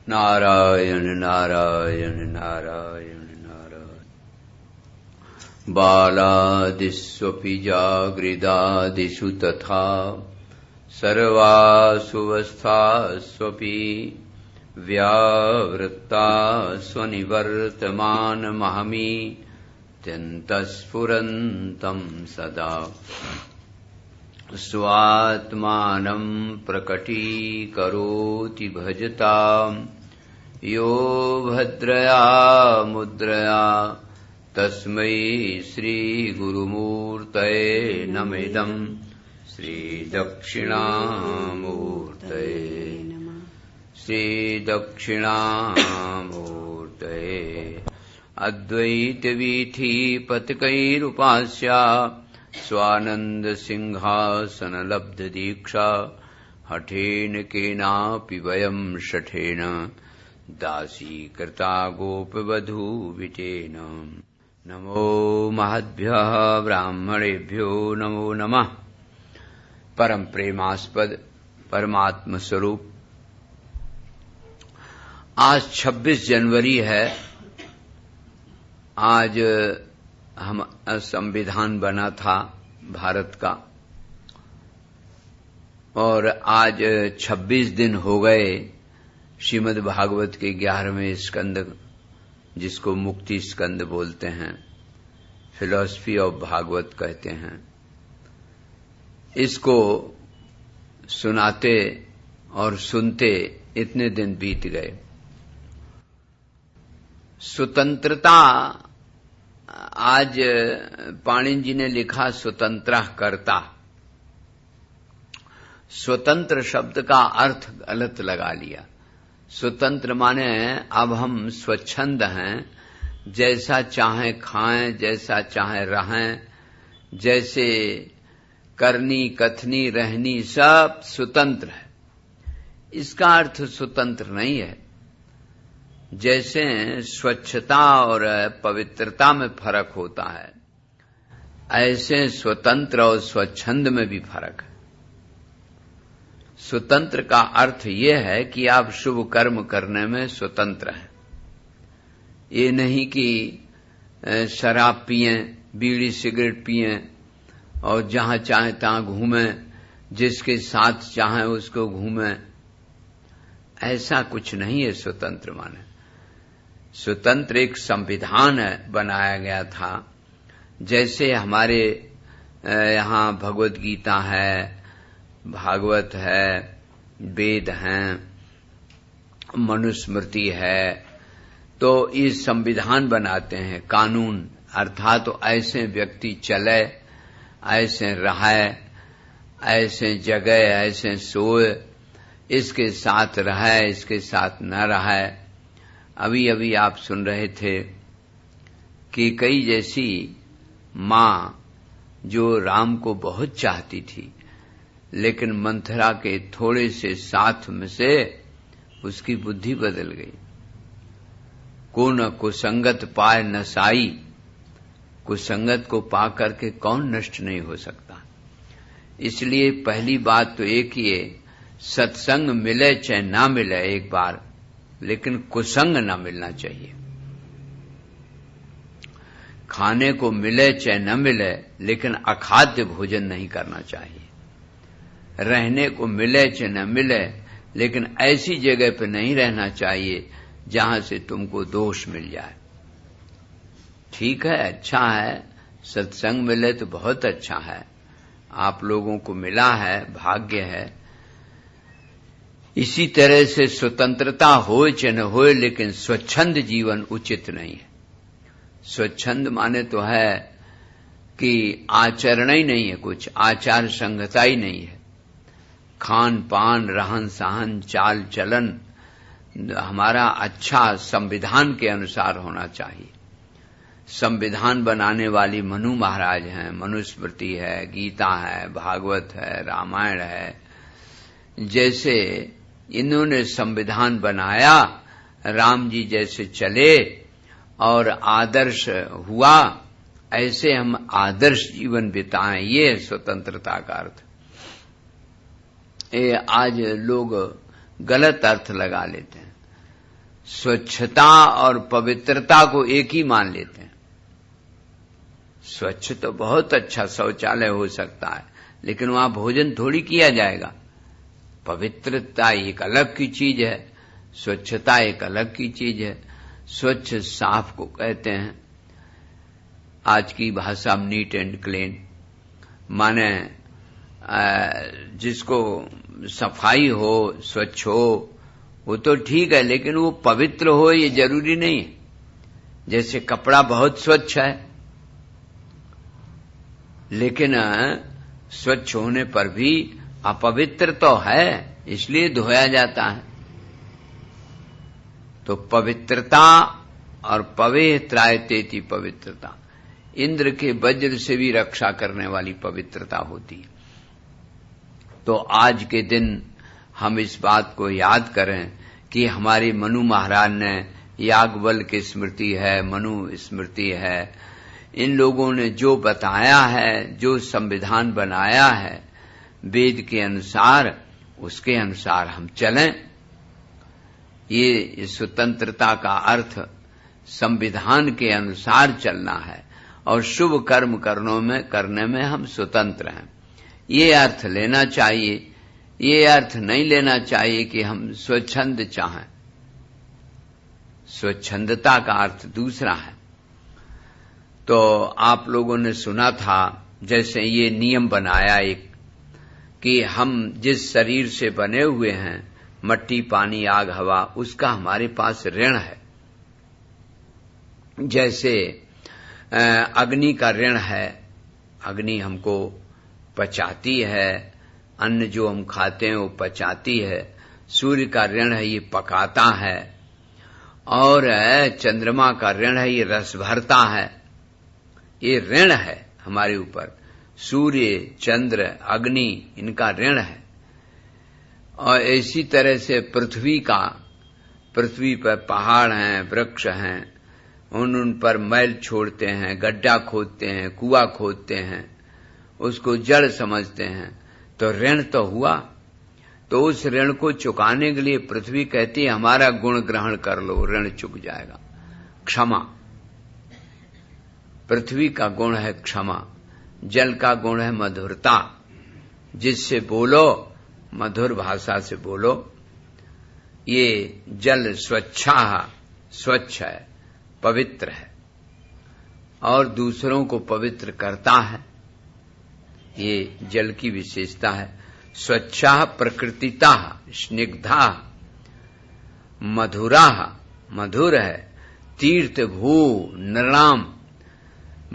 नारायण नारायण नारायण नारायण। बालादिष्वपि जागृदादिषु तथा सर्वास्वस्थास्वपि व्यावृत्तास्वनिवर्तमानमहमि त्यन्तस्फुरन्तं सदा स्वात्मानं प्रकटीकरोति भजतां यो भद्रया मुद्रया तस्मै श्रीगुरुमूर्तये नमिदं श्रीदक्षिणामूर्तये श्रीदक्षिणामूर्तये। अद्वैतवीथिपतिकैरुपास्या स्वानंद सिंहासनलब्ध दीक्षा हठेन केनापि वयं शठेन दासीकृता गोपवधूवितेन। नमो महद्भ्यः ब्राह्मणेभ्यो नमो नमः। परम प्रेमास्पद परमात्म स्वरूप आज 26 जनवरी है। आज हम संविधान बना था भारत का और आज 26 दिन हो गए श्रीमद् भागवत के 11वें स्कंद, जिसको मुक्ति स्कंद बोलते हैं, फिलॉसफी ऑफ भागवत कहते हैं। इसको सुनाते और सुनते इतने दिन बीत गए। स्वतंत्रता, आज पाणिनि जी ने लिखा स्वतंत्र कर्ता। स्वतंत्र शब्द का अर्थ गलत लगा लिया। स्वतंत्र माने अब हम स्वच्छंद हैं, जैसा चाहे खाएं, जैसा चाहे रहें, जैसे करनी कथनी रहनी सब स्वतंत्र है। इसका अर्थ स्वतंत्र नहीं है। जैसे स्वच्छता और पवित्रता में फर्क होता है, ऐसे स्वतंत्र और स्वच्छंद में भी फर्क है। स्वतंत्र का अर्थ यह है कि आप शुभ कर्म करने में स्वतंत्र हैं। ये नहीं कि शराब पिएं, बीड़ी सिगरेट पिएं और जहां चाहे तहां घूमें, जिसके साथ चाहे उसको घूमें। ऐसा कुछ नहीं है स्वतंत्र माने। स्वतंत्र एक संविधान बनाया गया था। जैसे हमारे यहाँ भगवत गीता है, भागवत है, वेद हैं, मनुस्मृति है, तो ये संविधान बनाते हैं, कानून। अर्थात तो ऐसे व्यक्ति चले, ऐसे रहे, ऐसे जगे, ऐसे सोए, इसके साथ रहे, इसके साथ न रहे। अभी अभी आप सुन रहे थे कि कई जैसी माँ जो राम को बहुत चाहती थी, लेकिन मंथरा के थोड़े से साथ में से उसकी बुद्धि बदल गई। को न कुसंगत पाए नसाई, कुसंगत को पा करके कौन नष्ट नहीं हो सकता। इसलिए पहली बात तो एक ही है, सत्संग मिले चाहे ना मिले एक बार, लेकिन कुसंग ना मिलना चाहिए। खाने को मिले चाहे न मिले, लेकिन अखाद्य भोजन नहीं करना चाहिए। रहने को मिले चाहे न मिले, लेकिन ऐसी जगह पे नहीं रहना चाहिए जहां से तुमको दोष मिल जाए। ठीक है, अच्छा है, सत्संग मिले तो बहुत अच्छा है, आप लोगों को मिला है, भाग्य है। इसी तरह से स्वतंत्रता होए चाहे न होए, लेकिन स्वच्छंद जीवन उचित नहीं है। स्वच्छंद माने तो है कि आचरण ही नहीं है, कुछ आचार संहिता ही नहीं है। खान पान, रहन सहन, चाल चलन हमारा अच्छा संविधान के अनुसार होना चाहिए। संविधान बनाने वाली मनु महाराज हैं, मनुस्मृति है, गीता है, भागवत है, रामायण है। जैसे इन्होंने संविधान बनाया, राम जी जैसे चले और आदर्श हुआ, ऐसे हम आदर्श जीवन बिताएं, ये है स्वतंत्रता का अर्थ। ये आज लोग गलत अर्थ लगा लेते हैं। स्वच्छता और पवित्रता को एक ही मान लेते हैं। स्वच्छ तो बहुत अच्छा शौचालय हो सकता है, लेकिन वहां भोजन थोड़ी किया जाएगा। पवित्रता एक अलग की चीज है, स्वच्छता एक अलग की चीज है। स्वच्छ साफ को कहते हैं, आज की भाषा में नीट एंड क्लीन, माने जिसको सफाई हो, स्वच्छ हो, वो तो ठीक है, लेकिन वो पवित्र हो ये जरूरी नहीं है। जैसे कपड़ा बहुत स्वच्छ है, लेकिन स्वच्छ होने पर भी अपवित्र तो है, इसलिए धोया जाता है। तो पवित्रता और पवित्रायतेति पवित्रता, इंद्र के वज्र से भी रक्षा करने वाली पवित्रता होती है। तो आज के दिन हम इस बात को याद करें कि हमारे मनु महाराज ने, याज्ञवल्क्य की स्मृति है, मनु स्मृति है, इन लोगों ने जो बताया है, जो संविधान बनाया है वेद के अनुसार, उसके अनुसार हम चलें। ये स्वतंत्रता का अर्थ संविधान के अनुसार चलना है और शुभ कर्म करने में हम स्वतंत्र हैं, ये अर्थ लेना चाहिए। ये अर्थ नहीं लेना चाहिए कि हम स्वच्छंद चाहें। स्वच्छंदता का अर्थ दूसरा है। तो आप लोगों ने सुना था, जैसे ये नियम बनाया एक, कि हम जिस शरीर से बने हुए हैं, मट्टी, पानी, आग, हवा, उसका हमारे पास ऋण है। जैसे अग्नि का ऋण है, अग्नि हमको पचाती है, अन्न जो हम खाते हैं वो पचाती है। सूर्य का ऋण है, ये पकाता है। और चंद्रमा का ऋण है, ये रस भरता है। ये ऋण है हमारे ऊपर, सूर्य, चंद्र, अग्नि, इनका ऋण है। और इसी तरह से पृथ्वी पर पहाड़ हैं, वृक्ष हैं, उन पर मैल छोड़ते हैं, गड्ढा खोदते हैं, कुआं खोदते हैं, उसको जड़ समझते हैं, तो ऋण तो हुआ। तो उस ऋण को चुकाने के लिए पृथ्वी कहती है हमारा गुण ग्रहण कर लो, ऋण चुक जाएगा। क्षमा, पृथ्वी का गुण है क्षमा, जल का गुण है मधुरता। जिससे बोलो, मधुर भाषा से बोलो। ये जल स्वच्छ है, पवित्र है और दूसरों को पवित्र करता है। ये जल की विशेषता है। स्वच्छा प्रकृतिता स्निग्धा मधुरा, मधुर है। तीर्थ भू नृणाम,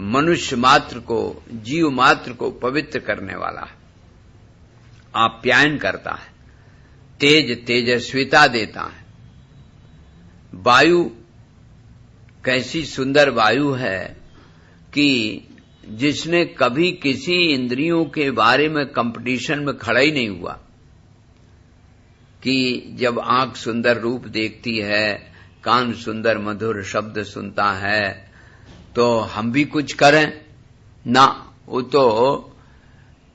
मनुष्य मात्र को, जीव मात्र को पवित्र करने वाला है, आप्यायन करता है। तेजस्विता देता है। वायु कैसी सुंदर वायु है कि जिसने कभी किसी इंद्रियों के बारे में कंपटीशन में खड़ा ही नहीं हुआ, कि जब आंख सुंदर रूप देखती है, कान सुंदर मधुर शब्द सुनता है, तो हम भी कुछ करें ना। वो तो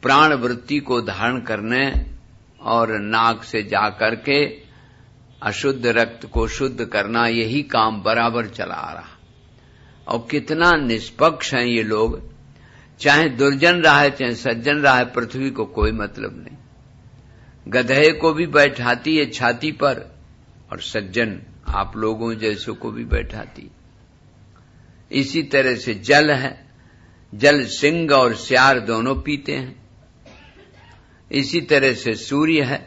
प्राण वृत्ति को धारण करने और नाक से जाकर के अशुद्ध रक्त को शुद्ध करना, यही काम बराबर चला आ रहा। और कितना निष्पक्ष हैं ये लोग, चाहे दुर्जन रहा है चाहे सज्जन रहा है, पृथ्वी को कोई मतलब नहीं। गधे को भी बैठाती है छाती पर और सज्जन आप लोगों जैसों को भी बैठाती। इसी तरह से जल है, जल सिंह और स्यार दोनों पीते हैं। इसी तरह से सूर्य है,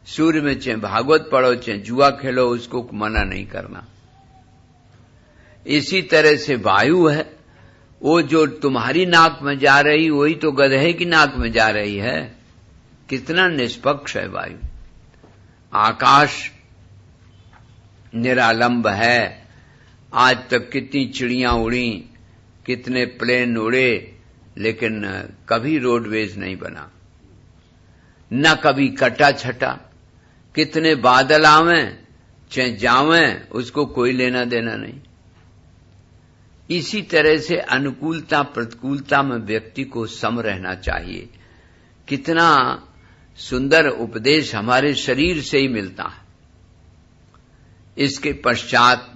सूर्य में चाहे भागवत पढ़ो चाहे जुआ खेलो, उसको मना नहीं करना। इसी तरह से वायु है, वो जो तुम्हारी नाक में जा रही वही तो गधे की नाक में जा रही है। कितना निष्पक्ष है वायु। आकाश निरालंब है। आज तक कितनी चिड़ियां उड़ी, कितने प्लेन उड़े, लेकिन कभी रोडवेज नहीं बना, न कभी कटा छटा। कितने बादल आवें चाहे जावें, उसको कोई लेना देना नहीं। इसी तरह से अनुकूलता प्रतिकूलता में व्यक्ति को सम रहना चाहिए। कितना सुंदर उपदेश हमारे शरीर से ही मिलता है इसके पश्चात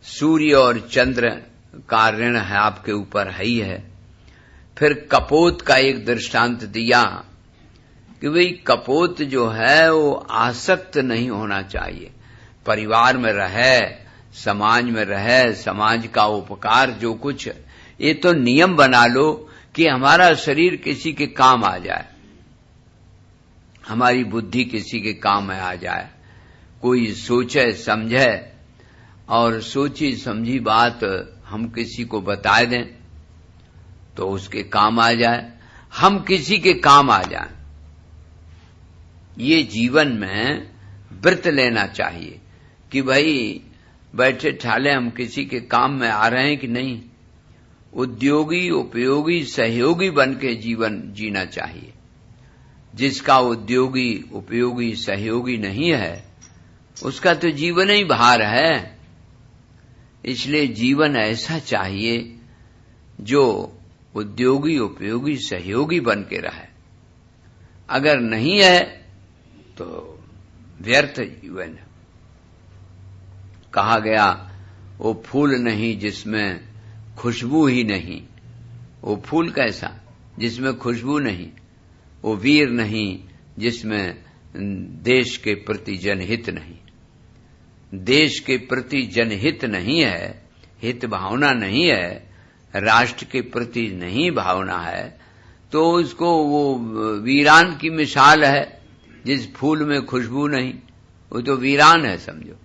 सूर्य और चंद्र का ऋण है आपके ऊपर है ही है। फिर कपोत का एक दृष्टांत दिया कि भाई कपोत जो है वो आसक्त नहीं होना चाहिए, परिवार में रहे, समाज में रहे, समाज का उपकार जो कुछ, ये तो नियम बना लो कि हमारा शरीर किसी के काम आ जाए, हमारी बुद्धि किसी के काम में आ जाए, कोई सोचे समझे और सोची समझी बात हम किसी को बता दें तो उसके काम आ जाए, हम किसी के काम आ जाएं। ये जीवन में व्रत लेना चाहिए कि भाई बैठे ठाले हम किसी के काम में आ रहे हैं कि नहीं। उद्योगी, उपयोगी, सहयोगी बन के जीवन जीना चाहिए। जिसका उद्योगी, उपयोगी, सहयोगी नहीं है उसका तो जीवन ही भार है। इसलिए जीवन ऐसा चाहिए जो उद्योगी, उपयोगी, सहयोगी बन के रहे। अगर नहीं है तो व्यर्थ जीवन है। कहा गया वो फूल नहीं जिसमें खुशबू ही नहीं। वो फूल कैसा जिसमें खुशबू नहीं, वो वीर नहीं जिसमें देश के प्रति जनहित नहीं। देश के प्रति जनहित नहीं है, हित भावना नहीं है, राष्ट्र के प्रति नहीं भावना है, तो उसको वो वीरान की मिसाल है। जिस फूल में खुशबू नहीं वो तो वीरान है समझो।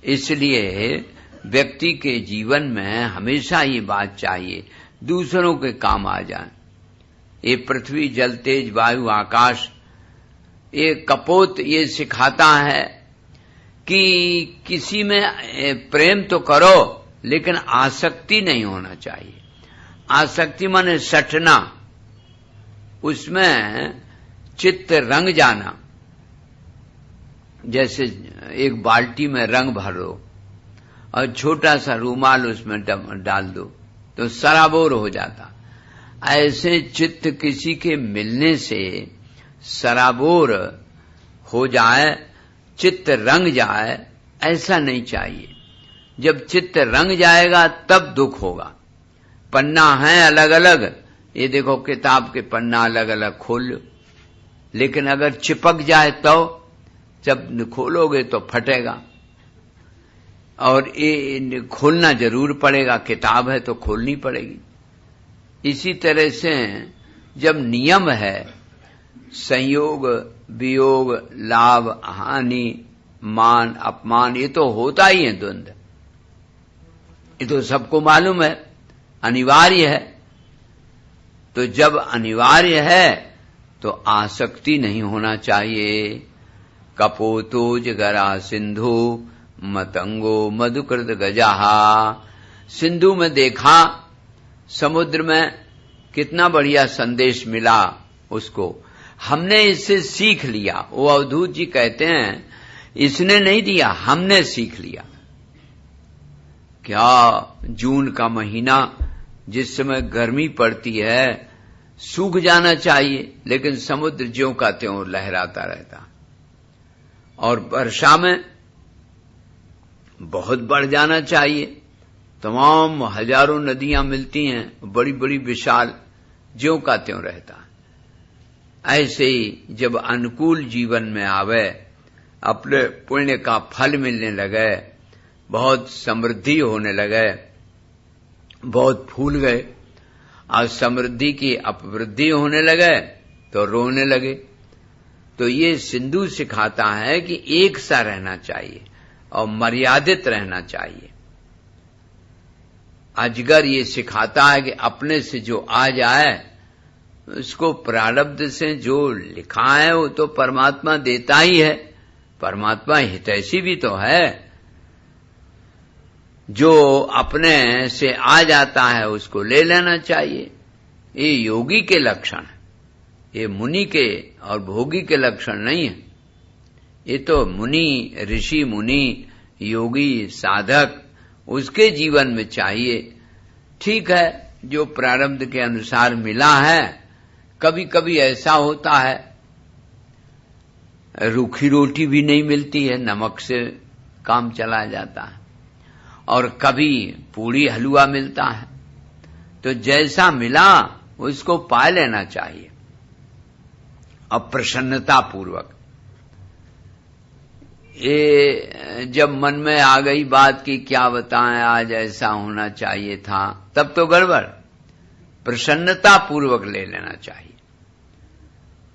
इसलिए व्यक्ति के जीवन में हमेशा ये बात चाहिए दूसरों के काम आ जाए। ये पृथ्वी, जल, तेज, वायु, आकाश, ये कपोत ये सिखाता है कि किसी में प्रेम तो करो लेकिन आसक्ति नहीं होना चाहिए। आसक्ति माने सटना, उसमें चित्त रंग जाना। जैसे एक बाल्टी में रंग भर दो और छोटा सा रूमाल उसमें डाल दो तो सराबोर हो जाता। ऐसे चित्त किसी के मिलने से सराबोर हो जाए, चित्त रंग जाए, ऐसा नहीं चाहिए। जब चित्त रंग जाएगा तब दुख होगा। पन्ना है अलग अलग, ये देखो किताब के पन्ना अलग अलग खोल लो, लेकिन अगर चिपक जाए तो जब खोलोगे तो फटेगा। और ये खोलना जरूर पड़ेगा, किताब है तो खोलनी पड़ेगी। इसी तरह से जब नियम है संयोग, वियोग, लाभ, हानि, मान, अपमान, ये तो होता ही है द्वंद्व। ये तो सबको मालूम है, अनिवार्य है। तो जब अनिवार्य है तो आसक्ति नहीं होना चाहिए। कपोतो जगरा सिंधु मतंगो मधुकृत गजाहा। सिंधु में देखा, समुद्र में कितना बढ़िया संदेश मिला उसको, हमने इससे सीख लिया। वो अवधूत जी कहते हैं इसने नहीं दिया, हमने सीख लिया। क्या जून का महीना जिस समय गर्मी पड़ती है सूख जाना चाहिए, लेकिन समुद्र ज्यों का त्यों लहराता रहता। और वर्षा में बहुत बढ़ जाना चाहिए। तमाम हजारों नदियां मिलती हैं, बड़ी बड़ी विशाल, ज्यों का त्यों रहता। ऐसे ही जब अनुकूल जीवन में आवे, अपने पुण्य का फल मिलने लगे, बहुत समृद्धि होने लगे, बहुत फूल गए, और समृद्धि की अपवृद्धि होने लगे तो रोने लगे। तो ये सिंधु सिखाता है कि एक सा रहना चाहिए और मर्यादित रहना चाहिए। अजगर ये सिखाता है कि अपने से जो आ जाए उसको प्रारब्ध से जो लिखा है वो तो परमात्मा देता ही है। परमात्मा हितैषी भी तो है। जो अपने से आ जाता है उसको ले लेना चाहिए। ये योगी के लक्षण है, ये मुनि के और भोगी के लक्षण नहीं है। ये तो मुनि, ऋषि, मुनि, योगी, साधक, उसके जीवन में चाहिए। ठीक है, जो प्रारब्ध के अनुसार मिला है। कभी कभी ऐसा होता है रूखी रोटी भी नहीं मिलती है, नमक से काम चला जाता है, और कभी पूरी हलवा मिलता है। तो जैसा मिला उसको पा लेना चाहिए और प्रसन्नता पूर्वक। ये जब मन में आ गई बात कि क्या बताएं, आज ऐसा होना चाहिए था, तब तो गड़बड़। प्रसन्नता पूर्वक ले लेना चाहिए।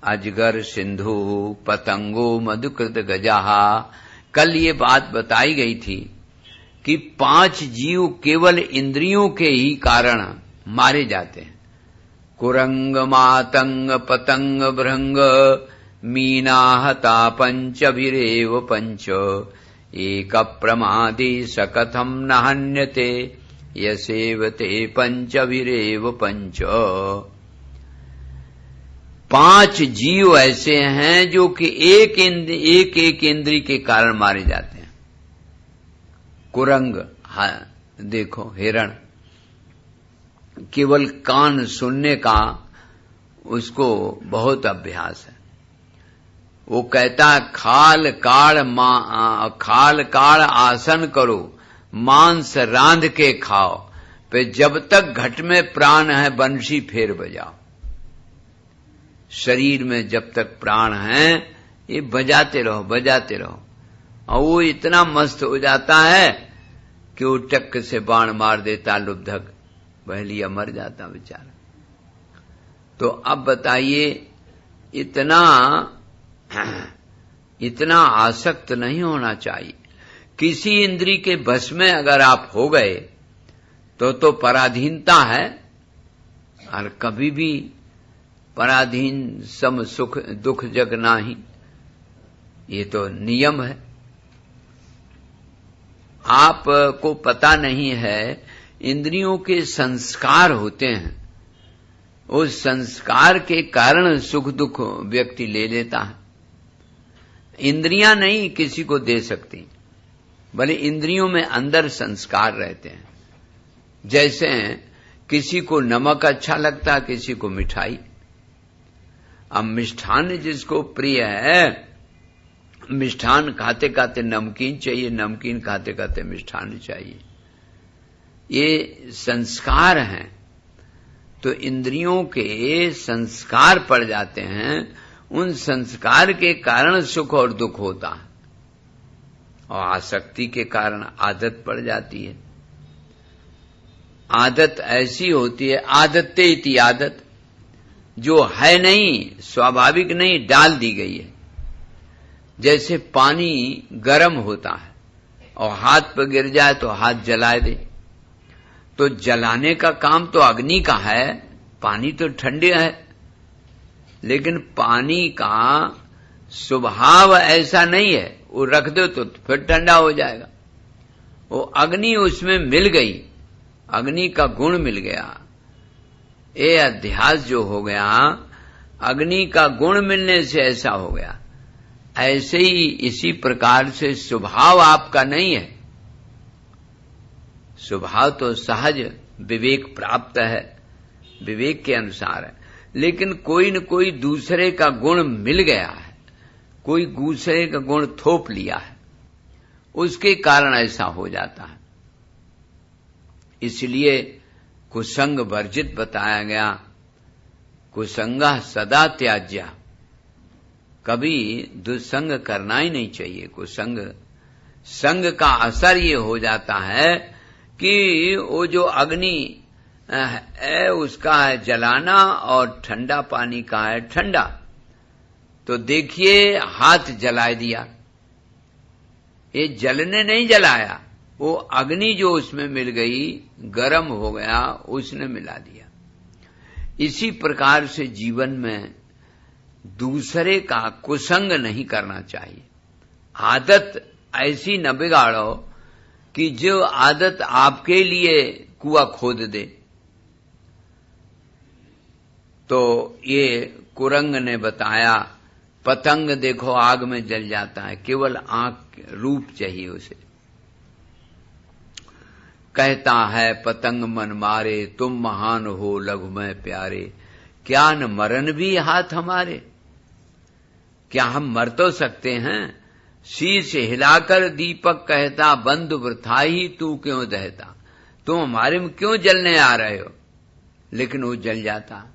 अजगर सिंधु पतंगो मधुकृत गजाहा, कल ये बात बताई गई थी कि 5 जीव केवल इंद्रियों के ही कारण मारे जाते हैं। कुरंग मातंग पतंग भृंग मीनाहता पंचभिरेव पंच, एक प्रमादी सकथम न हन्यते यसेवते पंचभिरेव पंच। 5 जीव ऐसे हैं जो कि एक इंद्री के कारण मारे जाते हैं। कुरंग, देखो हिरण, केवल कान सुनने का उसको बहुत अभ्यास है। वो कहता है खाल काड़ आसन करो, मांस रांध के खाओ, पे जब तक घट में प्राण है बंशी फेर बजाओ। शरीर में जब तक प्राण है ये बजाते रहो बजाते रहो। और वो इतना मस्त हो जाता है कि वो टक से बाण मार देता लुब्धक, बहलिया मर जाता बेचारा। तो अब बताइए, इतना आसक्त नहीं होना चाहिए। किसी इंद्री के बस में अगर आप हो गए तो पराधीनता है, और कभी भी पराधीन सम सुख दुख जग नाही, ये तो नियम है। आपको पता नहीं है, इंद्रियों के संस्कार होते हैं, उस संस्कार के कारण सुख दुख व्यक्ति ले लेता है। इंद्रियां नहीं किसी को दे सकती, भले इंद्रियों में अंदर संस्कार रहते हैं। जैसे किसी को नमक अच्छा लगता है, किसी को मिठाई। अब मिष्ठान जिसको प्रिय है, मिष्ठान खाते खाते नमकीन चाहिए, नमकीन खाते खाते मिष्ठान चाहिए। ये संस्कार हैं। तो इंद्रियों के संस्कार पड़ जाते हैं, उन संस्कार के कारण सुख और दुख होता है, और आसक्ति के कारण आदत पड़ जाती है। आदत ऐसी होती है, आदत्ते इति आदत, जो है नहीं, स्वाभाविक नहीं, डाल दी गई है। जैसे पानी गर्म होता है और हाथ पर गिर जाए तो हाथ जलाए दे, तो जलाने का काम तो अग्नि का है, पानी तो ठंडे है। लेकिन पानी का स्वभाव ऐसा नहीं है, वो रख दो तो फिर ठंडा हो जाएगा। वो अग्नि उसमें मिल गई, अग्नि का गुण मिल गया। ये अध्यास जो हो गया, अग्नि का गुण मिलने से ऐसा हो गया। ऐसे ही इसी प्रकार से स्वभाव आपका नहीं है। स्वभाव तो सहज विवेक प्राप्त है, विवेक के अनुसार है, लेकिन कोई न कोई दूसरे का गुण मिल गया है, कोई दूसरे का गुण थोप लिया है, उसके कारण ऐसा हो जाता है। इसलिए कुसंग वर्जित बताया गया। कुसंगा सदा त्याज्या, कभी दुसंग करना ही नहीं चाहिए। कुसंग संग का असर ये हो जाता है कि वो जो अग्नि है उसका है जलाना, और ठंडा पानी का है ठंडा। तो देखिए हाथ जला दिया, ये जलने नहीं जलाया, वो अग्नि जो उसमें मिल गई, गर्म हो गया, उसने मिला दिया। इसी प्रकार से जीवन में दूसरे का कुसंग नहीं करना चाहिए। आदत ऐसी न बिगाड़ो कि जो आदत आपके लिए कुआं खोद दे। तो ये कुरंग ने बताया, पतंग देखो आग में जल जाता है, केवल आंख रूप चाहिए उसे। कहता है पतंग मन मारे, तुम महान हो लघु में प्यारे, क्या न मरण भी हाथ हमारे। क्या हम मर तो सकते हैं? शीश हिलाकर दीपक कहता, बंधु वृथा ही तू क्यों दहता। तुम हमारे में क्यों जलने आ रहे हो? लेकिन वो जल जाता।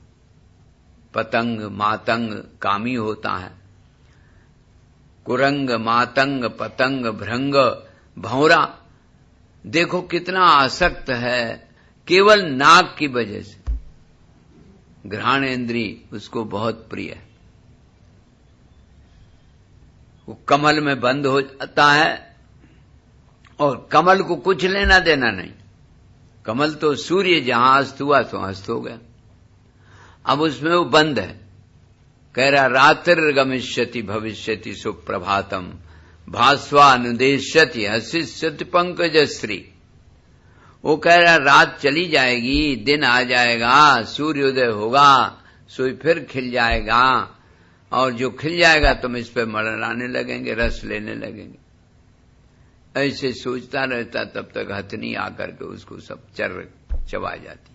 पतंग मातंग कामी होता है। कुरंग मातंग पतंग भृंग भौरा, देखो कितना आसक्त है केवल नाक की वजह से। घ्राण इंद्री उसको बहुत प्रिय है। वो कमल में बंद हो जाता है और कमल को कुछ लेना देना नहीं। कमल तो सूर्य जहां अस्त हुआ तो अस्त हो गया। अब उसमें वो बंद है। कह रहा रात्रिर्गमिष्यति भविष्यति सुप्रभातम भास्वानुदेश्यति हसिष्यति पंकजश्री। वो कह रहा रात चली जाएगी, दिन आ जाएगा, सूर्योदय होगा, सूर्य फिर खिल जाएगा और जो खिल जाएगा तुम इस पे मड़राने लगेंगे, रस लेने लगेंगे। ऐसे सोचता रहता, तब तक हथनी आकर के उसको सब चबा जाती।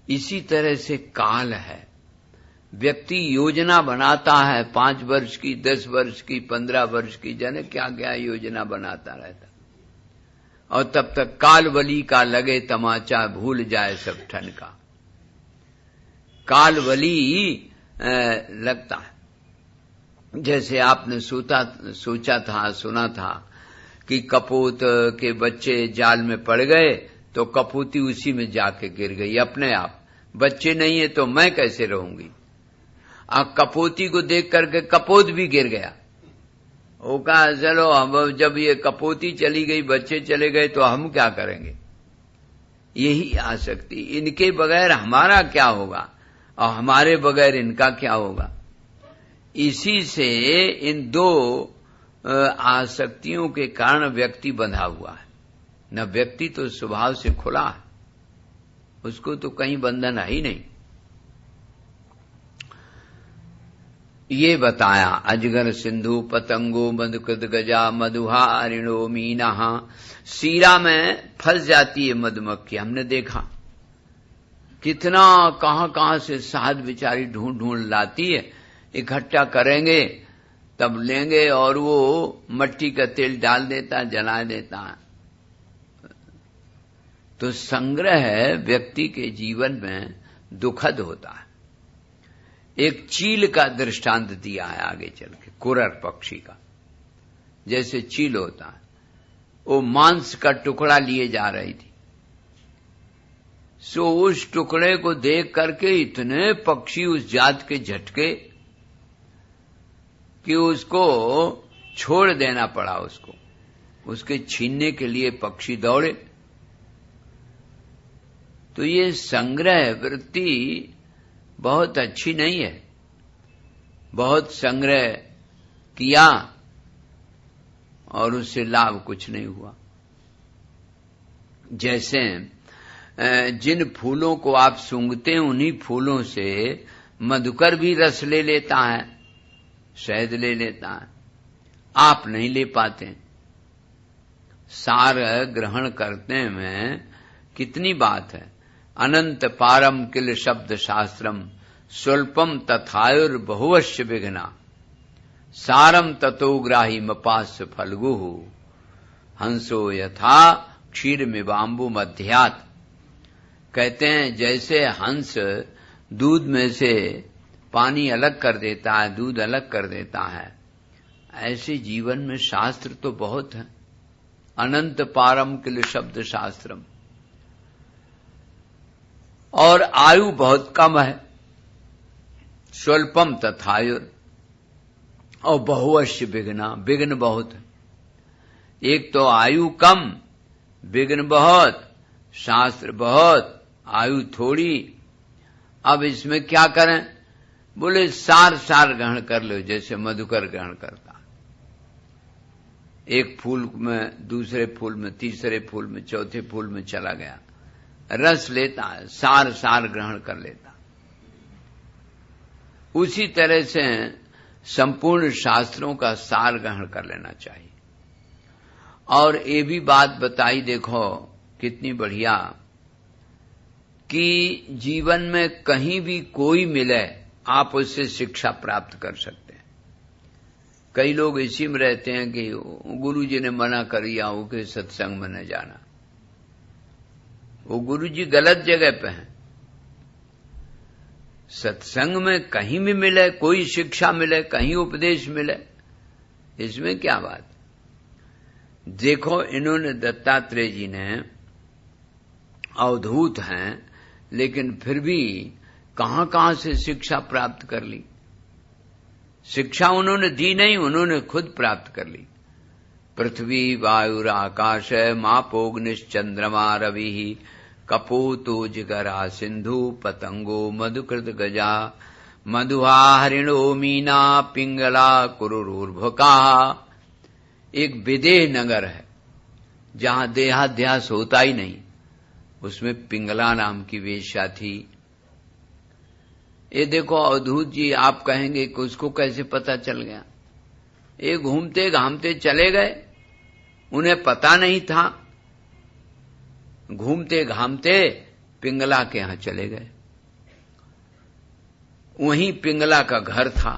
इसी तरह से काल है। व्यक्ति योजना बनाता है 5 वर्ष की, 10 वर्ष की, 15 वर्ष की, जाने क्या क्या योजना बनाता रहता और तब तक कालवली का लगे तमाचा, भूल जाए सब ठन का। कालवली लगता है। जैसे आपने सोचा था, सुना था कि कपूत के बच्चे जाल में पड़ गए तो कपूती उसी में जाके गिर गई अपने आप। बच्चे नहीं है तो मैं कैसे रहूंगी। अब कपूती को देख करके कपोत भी गिर गया। वो कहा चलो अब जब ये कपोती चली गई, बच्चे चले गए तो हम क्या करेंगे। यही आसक्ति, इनके बगैर हमारा क्या होगा और हमारे बगैर इनका क्या होगा। इसी से इन दो आसक्तियों के कारण व्यक्ति बंधा हुआ है। न व्यक्ति तो स्वभाव से खुला है, उसको तो कहीं बंधन है ही नहीं। ये बताया अजगर सिंधु पतंगो मधुकृत गजा मधुहा अरिणो मीना। सीरा में फंस जाती है मधुमक्खी। हमने देखा कितना कहां से शहद बेचारी ढूंढ ढूंढ लाती है। इकट्ठा करेंगे तब लेंगे और वो मट्टी का तेल डाल देता, जला देता है। तो संग्रह व्यक्ति के जीवन में दुखद होता है। एक चील का दृष्टांत दिया है आगे चल के, कुरर पक्षी का। जैसे चील होता है, वो मांस का टुकड़ा लिए जा रही थी। सो उस टुकड़े को देख करके इतने पक्षी उस जात के झटके कि उसको छोड़ देना पड़ा। उसके छीनने के लिए पक्षी दौड़े। तो ये संग्रह वृत्ति बहुत अच्छी नहीं है। बहुत संग्रह किया और उससे लाभ कुछ नहीं हुआ। जैसे जिन फूलों को आप सूंघते हैं उन्हीं फूलों से मधुकर भी रस ले लेता है, शहद ले लेता है, आप नहीं ले पाते। सार ग्रहण करने में कितनी बात है। अनंत पारम किल शब्द शास्त्रम स्वल्पम तथायुर बहुवश्य विघ्ना सारम ततोग्राही मपास्य फल्गु हंसो यथा क्षीर मिवाम्बु मध्यात। कहते हैं जैसे हंस दूध में से पानी अलग कर देता है, दूध अलग कर देता है, ऐसे जीवन में शास्त्र तो बहुत है। अनंत पारम किल शब्द शास्त्रम, और आयु बहुत कम है। स्वल्पम तथायुर, और बहुवश्य विघ्ना, विघ्न बहुत है। एक तो आयु कम, विघ्न बहुत, शास्त्र बहुत, आयु थोड़ी। अब इसमें क्या करें? बोले सार ग्रहण कर लो, जैसे मधुकर ग्रहण करता। एक फूल में, दूसरे फूल में, तीसरे फूल में, चौथे फूल में चला गया, रस लेता है, सार ग्रहण कर लेता। उसी तरह से संपूर्ण शास्त्रों का सार ग्रहण कर लेना चाहिए। और ये भी बात बताई, देखो कितनी बढ़िया, कि जीवन में कहीं भी कोई मिले आप उससे शिक्षा प्राप्त कर सकते हैं। कई लोग इसी में रहते हैं कि गुरु जी ने मना कर दिया हो कि सत्संग में न जाना। वो गुरु जी गलत जगह पे हैं। सत्संग में कहीं भी मिले, कोई शिक्षा मिले, कहीं उपदेश मिले, इसमें क्या बात। देखो इन्होंने, दत्तात्रेय जी ने अवधूत हैं, लेकिन फिर भी कहां कहां से शिक्षा प्राप्त कर ली। शिक्षा उन्होंने दी नहीं, उन्होंने खुद प्राप्त कर ली। पृथ्वी वायुर आकाश मापोग्निश्चंद्रमा रवि कपूतो जिगरा सिंधु पतंगो मधुकृत गजा मधुहा हरिणो मीना पिंगला कुरुर्भुका। एक विदेह नगर है जहां देहाध्यास होता ही नहीं, उसमें पिंगला नाम की वेश्या थी। ये देखो अवधूत जी, आप कहेंगे कि उसको कैसे पता चल गया। ये घूमते घामते चले गए, उन्हें पता नहीं था। घूमते घामते पिंगला के यहां चले गए। वहीं पिंगला का घर था।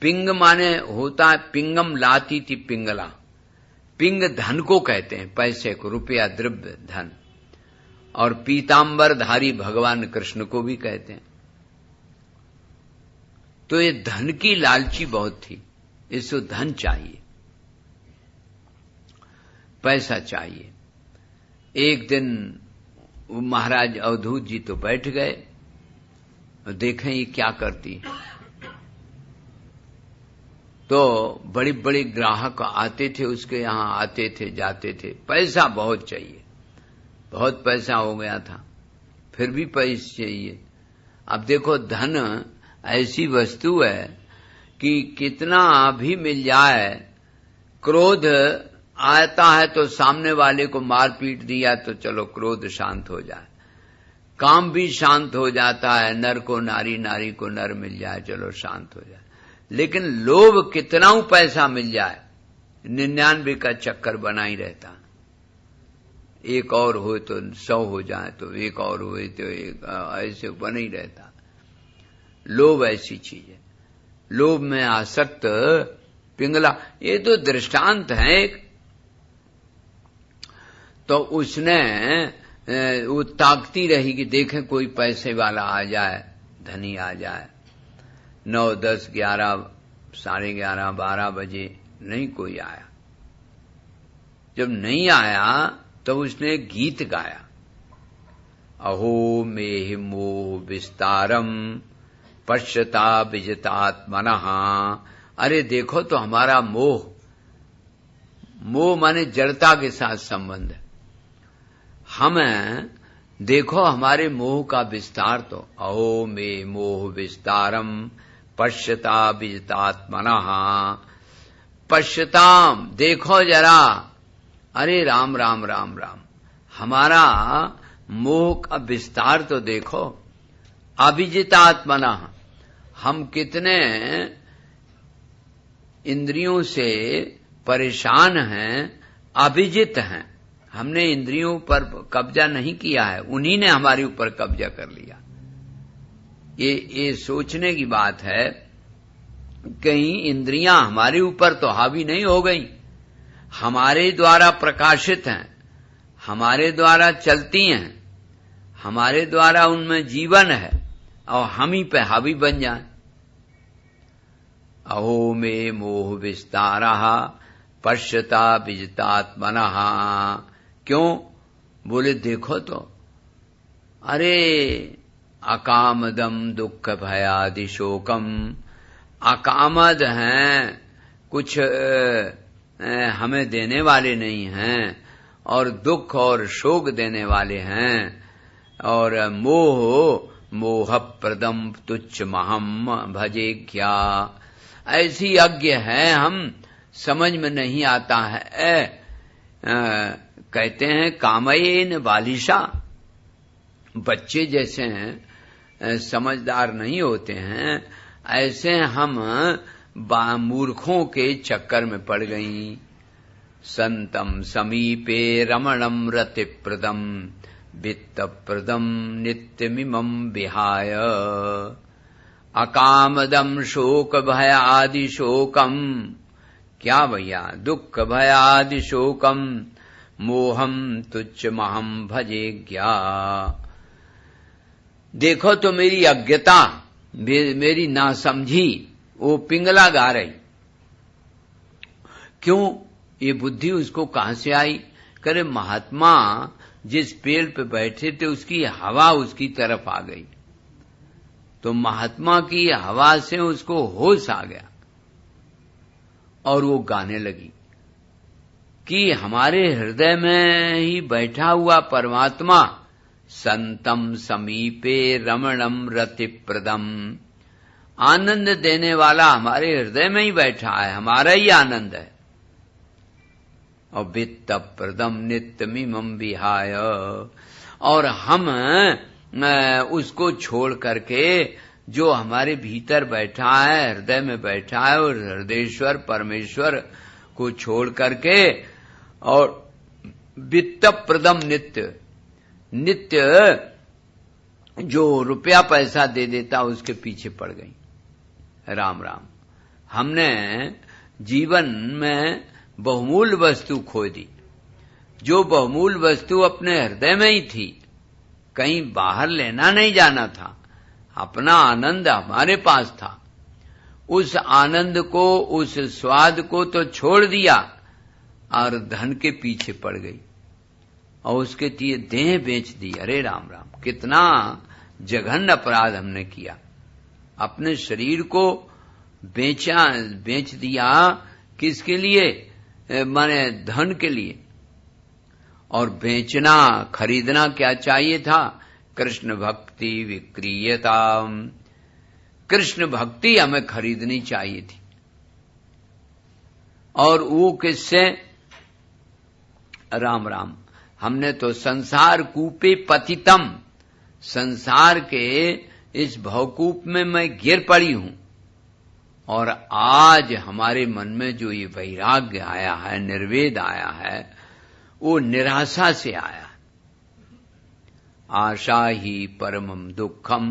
पिंग माने होता है, पिंगम लाती थी पिंगला। पिंग धन को कहते हैं, पैसे को, रुपया, द्रव्य, धन। और पीतांबरधारी भगवान कृष्ण को भी कहते हैं। तो ये धन की लालची बहुत थी, इसको धन चाहिए, पैसा चाहिए। एक दिन महाराज अवधूत जी तो बैठ गए और देखें ये क्या करती। तो बड़ी बड़ी ग्राहक आते थे उसके यहां, आते थे जाते थे। पैसा बहुत चाहिए, बहुत पैसा हो गया था, फिर भी पैसे चाहिए। अब देखो धन ऐसी वस्तु है कि कितना भी मिल जाए, क्रोध आता है तो सामने वाले को मार पीट दिया तो चलो क्रोध शांत हो जाए, काम भी शांत हो जाता है। नर को नारी, नारी को नर मिल जाए, चलो शांत हो जाए। लेकिन लोभ कितना पैसा मिल जाए, 99 का चक्कर बना ही रहता। एक और हो तो 100 हो जाए, तो एक और हुए तो एक, ऐसे बना ही रहता। लोभ ऐसी चीज है, लोभ में आसक्त पिंगला। ये तो दृष्टांत है। तो उसने वो ताकती रही कि देखे कोई पैसे वाला आ जाए, धनी आ जाए। 9, 10, 11, 11:30, 12 बजे नहीं कोई आया। जब नहीं आया तो उसने एक गीत गाया, अहो मे मोह विस्तारम पश्यता विजितात्मनः। अरे देखो तो हमारा मोह, मोह माने जड़ता के साथ संबंध है। हम देखो हमारे मोह का विस्तार। तो अहो मे मोह विस्तारम पश्यता विजितात्मनः। पश्यताम, देखो जरा। अरे राम राम राम राम, हमारा मोह का विस्तार तो देखो। अविजितात्मनः, हम कितने इंद्रियों से परेशान हैं, अविजित हैं। हमने इंद्रियों पर कब्जा नहीं किया है, उन्हीं ने हमारे ऊपर कब्जा कर लिया। ये सोचने की बात है, कहीं इंद्रियां हमारे ऊपर तो हावी नहीं हो गई, हमारे द्वारा प्रकाशित हैं, हमारे द्वारा चलती हैं, हमारे द्वारा उनमें जीवन है, और हम ही पे हावी बन जाए। अहो मे मोह विस्तारः पश्यता विजितात्मनः। क्यों बोले, देखो तो। अरे अकामदम दुख भयादि शोकम, अकामद हैं, कुछ हमें देने वाले नहीं हैं, और दुख और शोक देने वाले हैं। और मोह मोह प्रदम तुच्छ महम भजे क्या। ऐसी यज्ञ है, हम समझ में नहीं आता है। कहते हैं कामयेन बालिशा, बच्चे जैसे हैं, समझदार नहीं होते हैं, ऐसे हम मूर्खों के चक्कर में पड़ गई। संतम समीपे रमणम रतिप्रदम वित्तप्रदम नित्यमिमं विहाय। अकामदम शोक भय आदि शोकम, क्या भैया, दुख भय आदि शोकम, मोहम तुच्छ महम भजे ज्ञा। देखो तो मेरी अज्ञता, मेरी नासमझी, वो पिंगला गा रही। क्यों? ये बुद्धि उसको कहां से आई? करे महात्मा जिस पेड़ पे बैठे थे उसकी हवा उसकी तरफ आ गई, तो महात्मा की हवा से उसको होश आ गया और वो गाने लगी कि हमारे हृदय में ही बैठा हुआ परमात्मा संतम समीपे रमणम रतिप्रदम, आनंद देने वाला हमारे हृदय में ही बैठा है, हमारा ही आनंद है। और वित्त प्रदम नित्यमिमं विहाय, और हम उसको छोड़ करके जो हमारे भीतर बैठा है, हृदय में बैठा है, और हृदयेश्वर परमेश्वर को छोड़ करके, और वित्त प्रदम नित्य, नित्य जो रुपया पैसा दे देता उसके पीछे पड़ गई। राम राम। हमने जीवन में बहुमूल्य वस्तु खो दी, जो बहुमूल्य वस्तु अपने हृदय में ही थी, कहीं बाहर लेना नहीं जाना था, अपना आनंद हमारे पास था। उस आनंद को, उस स्वाद को तो छोड़ दिया और धन के पीछे पड़ गई और उसके लिए देह बेच दी। अरे राम राम, कितना जघन्य अपराध हमने किया। अपने शरीर को बेच दिया, किसके लिए? माने धन के लिए। और बेचना, खरीदना क्या चाहिए था? कृष्ण भक्ति विक्रीयता, कृष्ण भक्ति हमें खरीदनी चाहिए थी। और वो किससे? राम राम। हमने तो संसार कूपे पतितम, संसार के इस भवकूप में मैं गिर पड़ी हूं। और आज हमारे मन में जो ये वैराग्य आया है, निर्वेद आया है, वो निराशा से आया। आशा ही परमम दुखम,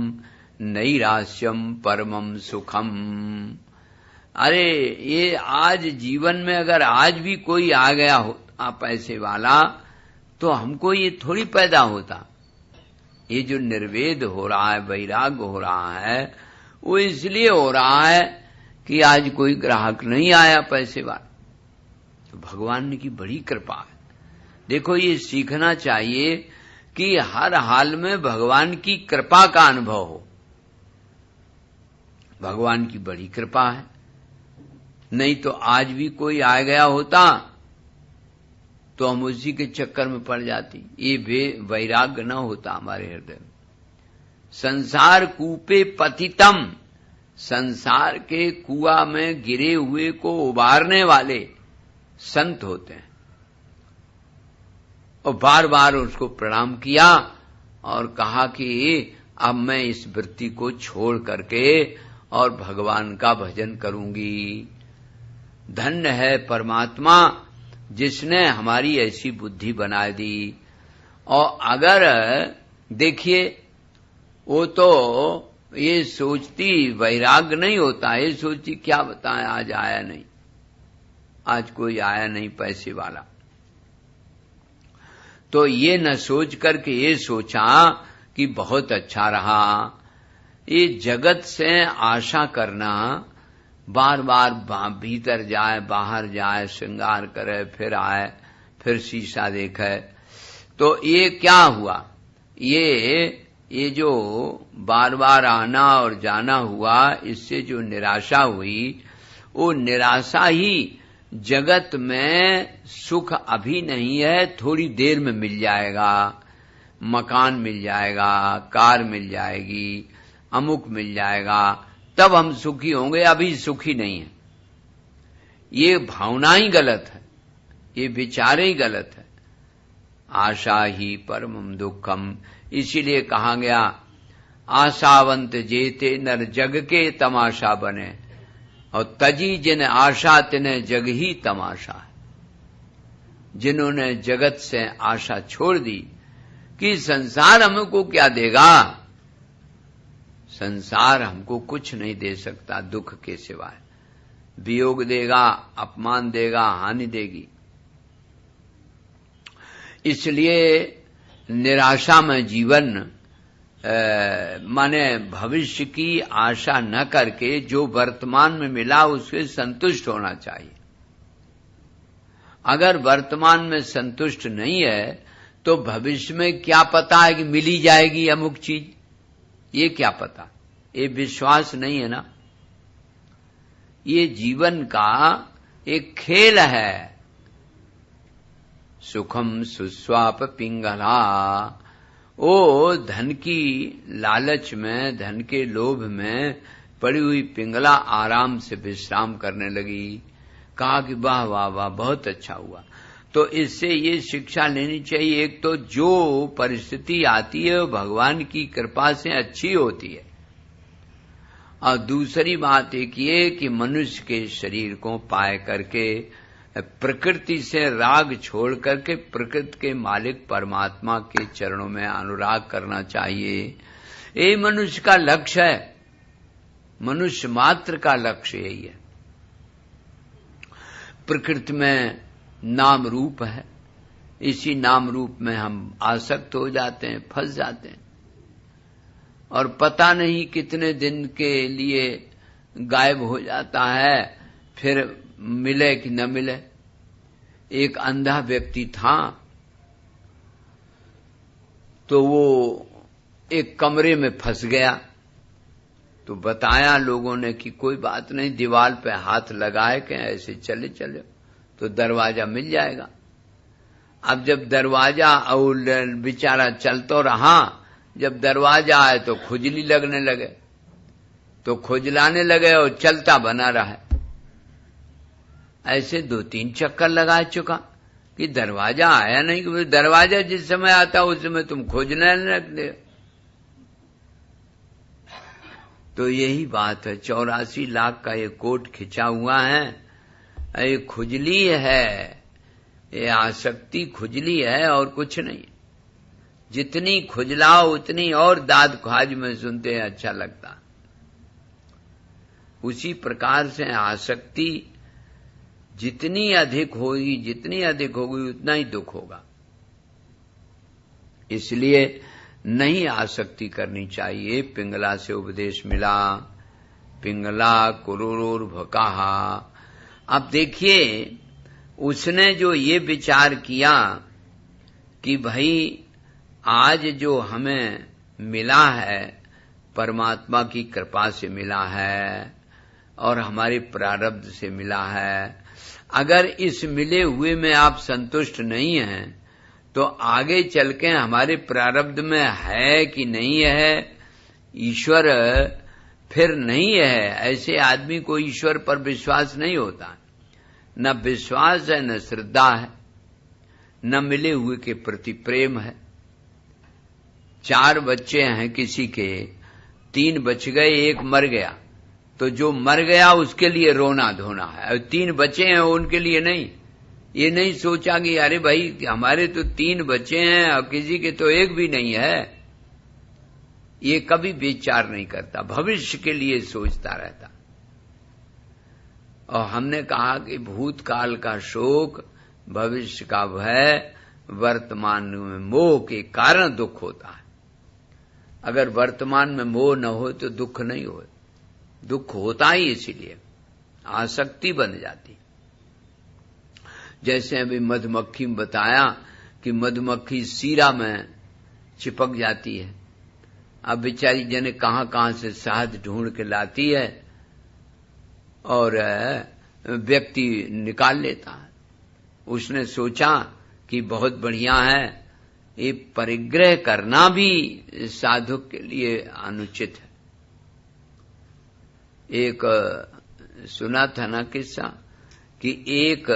नैराश्यम परमम सुखम। अरे ये आज जीवन में अगर आज भी कोई आ गया होता पैसे वाला, तो हमको ये थोड़ी पैदा होता। ये जो निर्वेद हो रहा है, वैराग्य हो रहा है, वो इसलिए हो रहा है कि आज कोई ग्राहक नहीं आया पैसे वाला। तो भगवान की बड़ी कृपा है। देखो, ये सीखना चाहिए कि हर हाल में भगवान की कृपा का अनुभव हो। भगवान की बड़ी कृपा है, नहीं तो आज भी कोई आ गया होता तो हम उसी के चक्कर में पड़ जाती, ये वैराग्य न होता हमारे हृदय में। संसार कूपे पतितम, संसार के कुआं में गिरे हुए को उबारने वाले संत होते हैं। और बार बार उसको प्रणाम किया और कहा कि अब मैं इस वृत्ति को छोड़ करके और भगवान का भजन करूंगी। धन्य है परमात्मा जिसने हमारी ऐसी बुद्धि बना दी। और अगर देखिए, वो तो ये सोचती, वैराग्य नहीं होता, ये सोचती क्या बताएं आज आया नहीं, आज कोई आया नहीं पैसे वाला। तो ये न सोच करके ये सोचा कि बहुत अच्छा रहा। ये जगत से आशा करना, बार बार भीतर जाए बाहर जाए, श्रृंगार करे, फिर आए, फिर शीशा देखे, तो ये क्या हुआ? ये जो बार बार आना और जाना हुआ, इससे जो निराशा हुई, वो निराशा ही जगत में सुख अभी नहीं है, थोड़ी देर में मिल जाएगा, मकान मिल जाएगा, कार मिल जाएगी, अमुक मिल जाएगा, तब हम सुखी होंगे, अभी सुखी नहीं है। ये भावना ही गलत है, ये विचार ही गलत है। आशा ही परमम दुखम, इसीलिए कहा गया आशावंत जेते नर जग के तमाशा बने, और तजी जिन आशा तिन्हें जग ही तमाशा है। जिन्होंने जगत से आशा छोड़ दी कि संसार हमको क्या देगा, संसार हमको कुछ नहीं दे सकता दुख के सिवाय। वियोग देगा, अपमान देगा, हानि देगी। इसलिए निराशा में जीवन माने भविष्य की आशा न करके जो वर्तमान में मिला उससे संतुष्ट होना चाहिए। अगर वर्तमान में संतुष्ट नहीं है तो भविष्य में क्या पता है कि मिली जाएगी अमुक चीज, ये क्या पता, ये विश्वास नहीं है ना। ये जीवन का एक खेल है। सुखम सुस्वाप पिंगला, ओ धन की लालच में, धन के लोभ में पड़ी हुई पिंगला आराम से विश्राम करने लगी। कहा कि वाह वाह वाह, बहुत अच्छा हुआ। तो इससे ये शिक्षा लेनी चाहिए, एक तो जो परिस्थिति आती है वो भगवान की कृपा से अच्छी होती है, और दूसरी बात एक ये कि मनुष्य के शरीर को पाए करके प्रकृति से राग छोड़ करके प्रकृति के मालिक परमात्मा के चरणों में अनुराग करना चाहिए। ये मनुष्य का लक्ष्य है, मनुष्य मात्र का लक्ष्य यही है। प्रकृति में नाम रूप है, इसी नाम रूप में हम आसक्त हो जाते हैं, फंस जाते हैं, और पता नहीं कितने दिन के लिए गायब हो जाता है, फिर मिले कि न मिले। एक अंधा व्यक्ति था तो वो एक कमरे में फंस गया, तो बताया लोगों ने कि कोई बात नहीं, दीवार पे हाथ लगाए के ऐसे चले चले तो दरवाजा मिल जाएगा। अब जब दरवाजा, और बेचारा चलता रहा, जब दरवाजा आए तो खुजली लगने लगे, तो खुजलाने लगे और चलता बना रहा। ऐसे 2-3 चक्कर लगा चुका कि दरवाजा आया नहीं, कि दरवाजा जिस समय आता उस समय तुम खोजने लग दे। तो यही बात है, 84 लाख का ये कोट खिंचा हुआ है, ये खुजली है, ये आसक्ति खुजली है और कुछ नहीं। जितनी खुजलाओ उतनी और दाद ख्वाज में सुनते हैं, अच्छा लगता। उसी प्रकार से आसक्ति जितनी अधिक होगी उतना ही दुख होगा। इसलिए नहीं आसक्ति करनी चाहिए। पिंगला से उपदेश मिला, पिंगला कुरुर्भकाहा। अब देखिए, उसने जो ये विचार किया कि भाई आज जो हमें मिला है परमात्मा की कृपा से मिला है और हमारे प्रारब्ध से मिला है, अगर इस मिले हुए में आप संतुष्ट नहीं हैं तो आगे चल के हमारे प्रारब्ध में है कि नहीं है, ईश्वर फिर नहीं है, ऐसे आदमी को ईश्वर पर विश्वास नहीं होता। न विश्वास है, न श्रद्धा है, न मिले हुए के प्रति प्रेम है। 4 बच्चे हैं किसी के, 3 बच गए, 1 मर गया, तो जो मर गया उसके लिए रोना धोना है, और 3 बचे हैं उनके लिए नहीं। ये नहीं सोचा कि अरे भाई हमारे तो 3 बच्चे हैं और किसी के तो 1 भी नहीं है। ये कभी विचार नहीं करता, भविष्य के लिए सोचता रहता। और हमने कहा कि भूतकाल का शोक, भविष्य का भय, वर्तमान में मोह के कारण दुख होता है। अगर वर्तमान में मोह न हो तो दुख नहीं हो, दुख होता ही इसीलिए आसक्ति बन जाती। जैसे अभी मधुमक्खी में बताया कि मधुमक्खी सीरा में चिपक जाती है। अब बेचारी जने कहां से शहद ढूंढ के लाती है और व्यक्ति निकाल लेता है। उसने सोचा कि बहुत बढ़िया है, ये परिग्रह करना भी साधु के लिए अनुचित है। एक सुना था ना किस्सा कि एक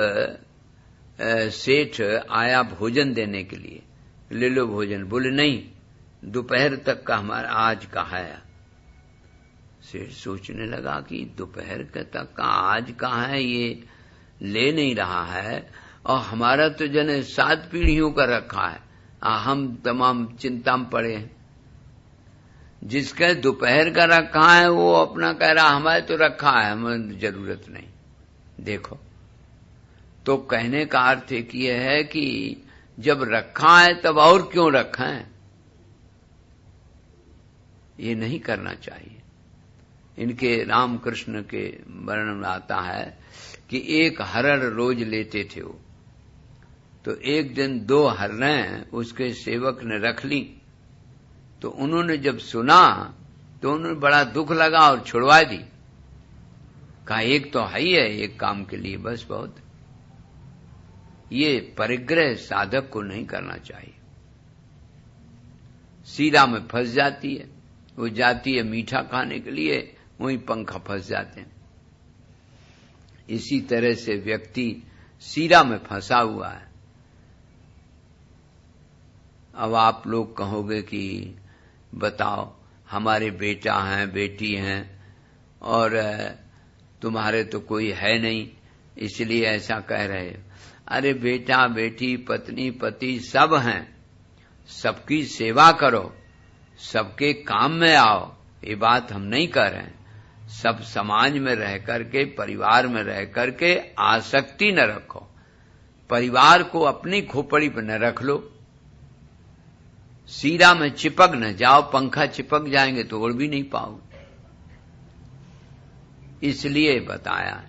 सेठ आया भोजन देने के लिए, ले लो भोजन। बोले नहीं, दोपहर तक का हमारा आज का है। सेठ सोचने लगा कि दोपहर तक का आज का है, ये ले नहीं रहा है, और हमारा तो जने 7 पीढ़ियों का रखा है, हम तमाम चिंता में पड़े हैं। जिसका दोपहर का रखा है वो अपना कह रहा हमारे तो रखा है, हमें जरूरत नहीं। देखो, तो कहने का अर्थ एक ये है कि जब रखा है तब और क्यों रखा है, ये नहीं करना चाहिए। इनके रामकृष्ण के वर्णन आता है कि एक हरण रोज लेते थे वो, तो एक दिन 2 हरणें उसके सेवक ने रख ली। तो उन्होंने जब सुना तो उन्होंने बड़ा दुख लगा और छुड़वा दी। कहा एक तो है ही है, एक काम के लिए बस बहुत। ये परिग्रह साधक को नहीं करना चाहिए। सीधा में फंस जाती है, वो जाती है मीठा खाने के लिए, वहीं पंखा फंस जाते हैं। इसी तरह से व्यक्ति सीरा में फंसा हुआ है। अब आप लोग कहोगे कि बताओ हमारे बेटा हैं बेटी हैं और तुम्हारे तो कोई है नहीं इसलिए ऐसा कह रहे हो। अरे बेटा बेटी पत्नी पति सब हैं, सबकी सेवा करो, सबके काम में आओ, ये बात हम नहीं कर रहे हैं। सब समाज में रह करके, परिवार में रह करके आसक्ति न रखो, परिवार को अपनी खोपड़ी पर न रख लो, सीरा में चिपक न जाओ, पंखा चिपक जाएंगे तो उड़ भी नहीं पाओगे, इसलिए बताया।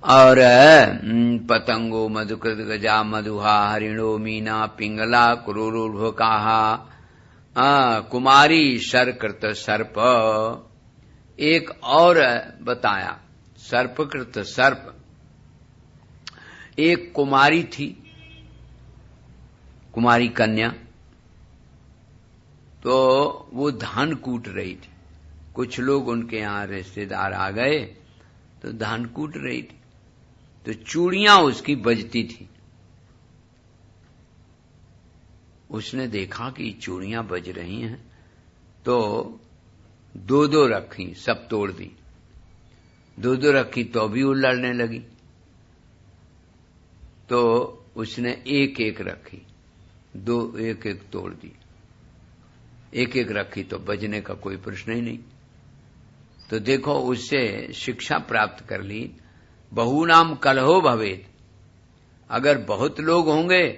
और पतंगो मधुकृत गजा मधुहा हरिणो मीना पिंगला क्रूरुर्भकाहा कुमारी शरकृत सर्प। एक और बताया, सर्पकृत सर्प। एक कुमारी थी, कुमारी कन्या, तो वो धान कूट रही थी। कुछ लोग उनके यहां रिश्तेदार आ गए तो धान कूट रही थी, तो चूड़ियां उसकी बजती थी। उसने देखा कि चूड़ियां बज रही हैं तो 2-2 रखी, सब तोड़ दी। 2-2 रखी तो भी वो लड़ने लगी, तो उसने 1-1 रखी, 2 1-1 तोड़ दी। 1-1 रखी तो बजने का कोई प्रश्न ही नहीं। तो देखो उससे शिक्षा प्राप्त कर ली, बहुनाम कलहो भवेत। अगर बहुत लोग होंगे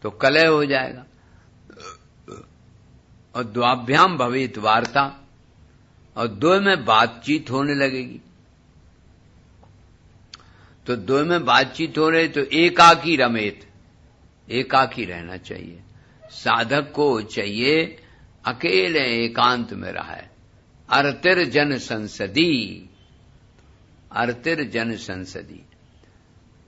तो कलह हो जाएगा, और द्वाभ्याम भवेत वार्ता, और 2 में बातचीत होने लगेगी। तो 2 में बातचीत हो रहे तो एकाकी रमेत, एकाकी रहना चाहिए। साधक को चाहिए अकेले एकांत में रहे। अर्तिर जन संसदी, अर्तिर जन संसदी,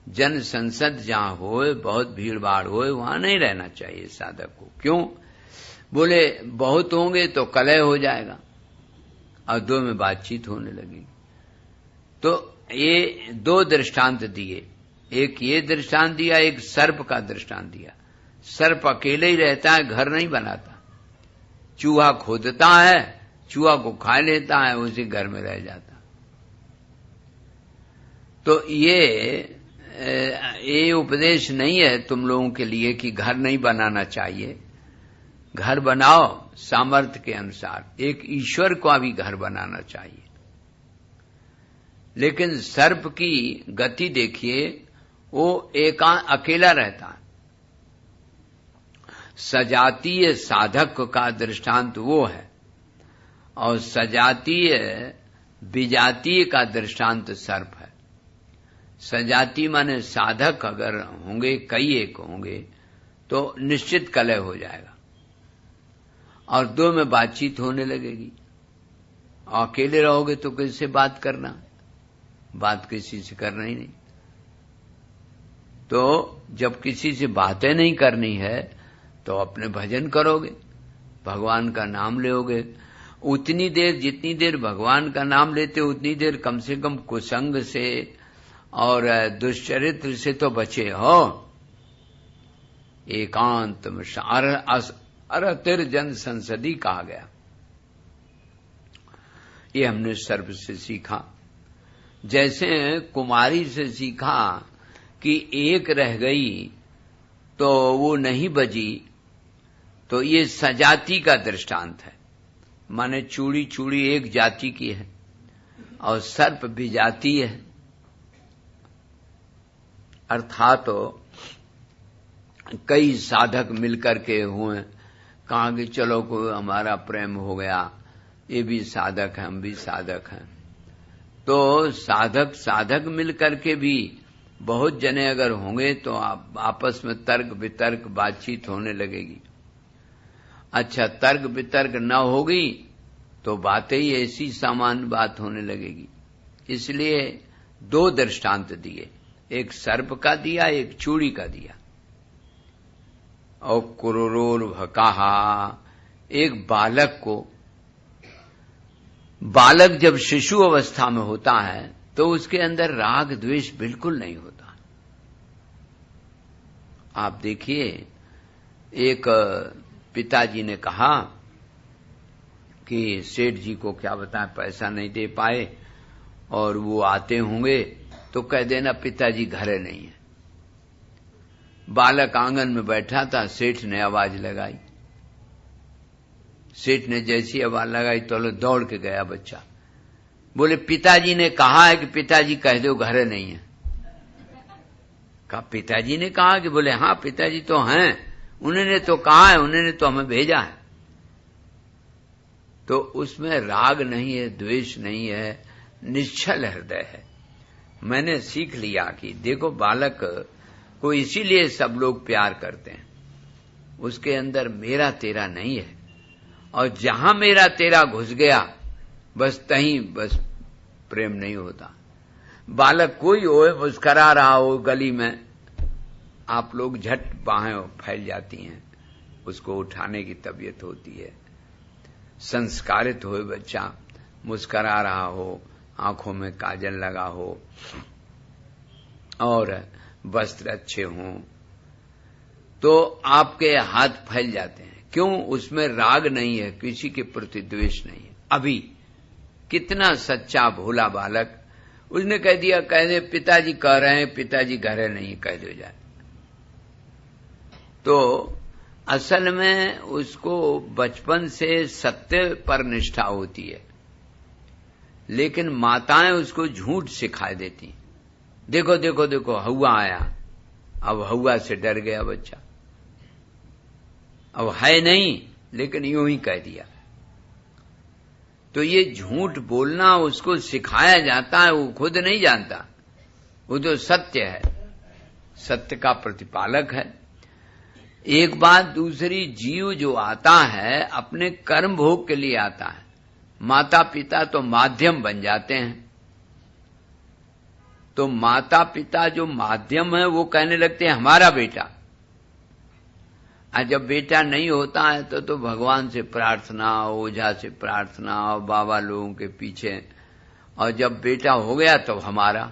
जन संसद जहां होए, बहुत भीड़ भाड़ होए, वहां नहीं रहना चाहिए साधक को। क्यों? बोले बहुत होंगे तो कलह हो जाएगा और 2 में बातचीत होने लगेगी। तो ये 2 दृष्टांत दिए, एक ये दृष्टांत दिया, एक सर्प का दृष्टांत दिया। सर्प अकेले ही रहता है, घर नहीं बनाता, चूहा खोदता है, चूहा को खा लेता है, उसी घर में रह जाता। तो ये उपदेश नहीं है तुम लोगों के लिए कि घर नहीं बनाना चाहिए। घर बनाओ सामर्थ्य के अनुसार, एक ईश्वर को भी घर बनाना चाहिए। लेकिन सर्प की गति देखिए, वो अकेला रहता है। सजातीय साधक का दृष्टांत वो है, और सजातीय विजातीय का दृष्टांत सर्प है। सजाती माने साधक अगर होंगे, कई एक होंगे, तो निश्चित कलह हो जाएगा और 2 में बातचीत होने लगेगी। अकेले रहोगे तो किससे बात करना, बात किसी से करना ही नहीं। तो जब किसी से बातें नहीं करनी है तो अपने भजन करोगे, भगवान का नाम लोगे। उतनी देर, जितनी देर भगवान का नाम लेते उतनी देर कम से कम कुसंग से और दुष्चरित्र से तो बचे हो। एकांत में अरतिर जन संसदी कहा गया। ये हमने सर्प से सीखा। जैसे कुमारी से सीखा कि एक रह गई तो वो नहीं बजी, तो ये सजाति का दृष्टांत है। माने चूड़ी चूड़ी एक जाति की है और सर्प भी जाति है। अर्थात तो कई साधक मिलकर के हुए, कहा कि चलो कोई हमारा प्रेम हो गया, ये भी साधक है, हम भी साधक हैं। तो साधक साधक मिलकर के भी बहुत जने अगर होंगे तो आपस में तर्क वितर्क बातचीत होने लगेगी। अच्छा, तर्क वितर्क न होगी तो बातें ही ऐसी सामान्य बात होने लगेगी। इसलिए दो दृष्टांत दिए, एक सर्प का दिया, एक चूड़ी का दिया। और कुरुरोर्भकाहा, एक बालक को, बालक जब शिशु अवस्था में होता है तो उसके अंदर राग द्वेष बिल्कुल नहीं होता। आप देखिए, एक पिताजी ने कहा कि सेठ जी को क्या बताएं, पैसा नहीं दे पाए और वो आते होंगे तो कह देना पिताजी घरे नहीं है। बालक आंगन में बैठा था, सेठ ने आवाज लगाई। सेठ ने जैसी आवाज लगाई तो दौड़ के गया बच्चा, बोले पिताजी ने कहा है कि पिताजी कह दो घरे नहीं है। कहा पिताजी ने कहा कि? बोले हाँ पिताजी तो हैं, उन्होंने तो कहा है, उन्होंने तो हमें भेजा है। तो उसमें राग नहीं है, द्वेष नहीं है, निश्चल हृदय है। मैंने सीख लिया कि देखो, बालक को इसीलिए सब लोग प्यार करते हैं, उसके अंदर मेरा तेरा नहीं है। और जहां मेरा तेरा घुस गया बस तहीं बस प्रेम नहीं होता। बालक कोई हो, मुस्करा रहा हो गली में, आप लोग झट बाहें फैल जाती हैं, उसको उठाने की तबीयत होती है। संस्कारित हो बच्चा, मुस्करा रहा हो, आंखों में काजल लगा हो और वस्त्र अच्छे हों, तो आपके हाथ फैल जाते हैं। क्यों? उसमें राग नहीं है, किसी के प्रति द्वेष नहीं है। अभी कितना सच्चा भोला बालक, उसने कह दिया, कह दे पिताजी कह रहे हैं, पिताजी घरे नहीं, कह दो जाए। तो असल में उसको बचपन से सत्य पर निष्ठा होती है, लेकिन माताएं उसको झूठ सिखा देती। देखो देखो देखो हौवा आया, अब हौवा से डर गया बच्चा, अब है नहीं लेकिन यूं ही कह दिया। तो ये झूठ बोलना उसको सिखाया जाता है, वो खुद नहीं जानता, वो तो सत्य है, सत्य का प्रतिपालक है। एक बात दूसरी, जीव जो आता है अपने कर्म भोग के लिए आता है, माता पिता तो माध्यम बन जाते हैं। तो माता पिता जो माध्यम है वो कहने लगते हैं हमारा बेटा, और जब बेटा नहीं होता है तो भगवान से प्रार्थना, ओझा से प्रार्थना और बाबा लोगों के पीछे, और जब बेटा हो गया तो हमारा।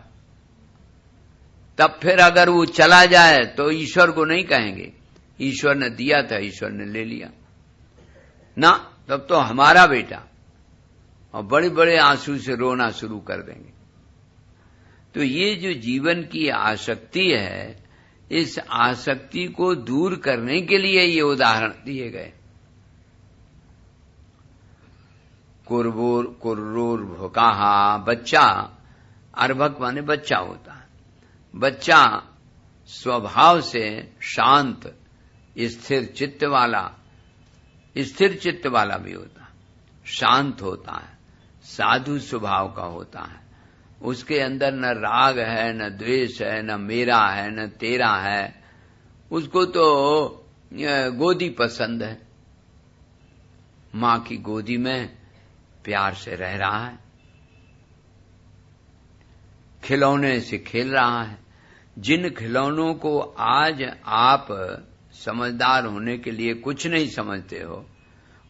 तब फिर अगर वो चला जाए तो ईश्वर को नहीं कहेंगे, ईश्वर ने दिया था, ईश्वर ने ले लिया ना, तब तो हमारा बेटा, और बड़े बड़े आंसू से रोना शुरू कर देंगे। तो ये जो जीवन की आसक्ति है, इस आसक्ति को दूर करने के लिए ये उदाहरण दिए गए। कुर्रोर भोकाहा, बच्चा, अर्भक माने बच्चा होता है। बच्चा स्वभाव से शांत स्थिर चित्त वाला भी होता है, शांत होता है, साधु स्वभाव का होता है। उसके अंदर न राग है, न द्वेष है, न मेरा है, न तेरा है। उसको तो गोदी पसंद है, मां की गोदी में प्यार से रह रहा है, खिलौने से खेल रहा है। जिन खिलौनों को आज आप समझदार होने के लिए कुछ नहीं समझते हो,